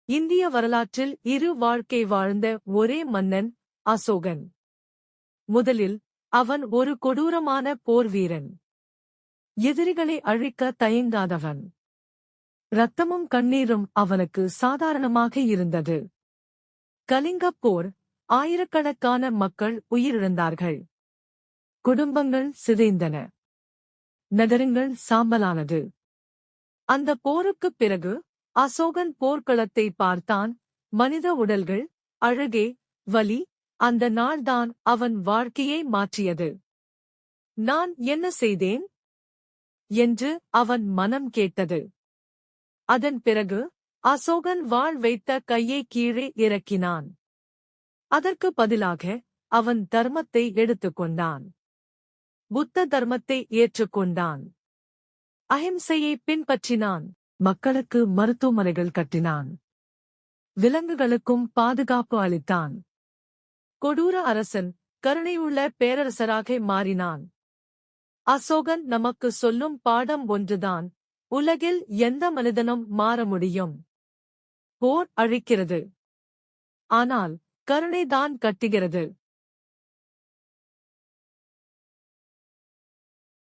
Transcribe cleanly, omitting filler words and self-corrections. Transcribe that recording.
இந்திய வரலாற்றில் இரு வாழ்க்கை வாழ்ந்த ஒரே மன்னன் அசோகன். முதலில் அவன் ஒரு கொடூரமான போர் வீரன். எதிரிகளை அழிக்க தயங்காதவன். இரத்தமும் கண்ணீரும் அவனுக்கு சாதாரணமாக இருந்தது. கலிங்கப் போர், ஆயிரக்கணக்கான மக்கள் உயிரிழந்தார்கள். குடும்பங்கள் சிதைந்தன. நகரங்கள் சாம்பலானது. அந்த போருக்குப் பிறகு அசோகன் போர்க்களத்தை பார்த்தான். மனித உடல்கள், அழுகே, வலி. அந்த நாள்தான் அவன் வாழ்க்கையை மாற்றியது. நான் என்ன செய்தேன் என்று அவன் மனம் கேட்டது. அதன் பிறகு அசோகன் வாள் வைத்த கையை கீழே இறக்கினான். அதற்கு பதிலாக அவன் தர்மத்தை எடுத்துக்கொண்டான். புத்த தர்மத்தை ஏற்றுக்கொண்டான். அஹிம்சையை பின்பற்றினான். மக்களுக்கு மருத்துவமனைகள் கட்டினான். விலங்குகளுக்கும் பாதுகாப்பு அளித்தான். கொடூர அரசன் கருணையுள்ள பேரரசராக மாறினான். அசோகன் நமக்கு சொல்லும் பாடம் ஒன்றுதான். உலகில் எந்த மனிதனும் மாற முடியும். போர் அழிக்கிறது. ஆனால் கருணைதான் கட்டுகிறது.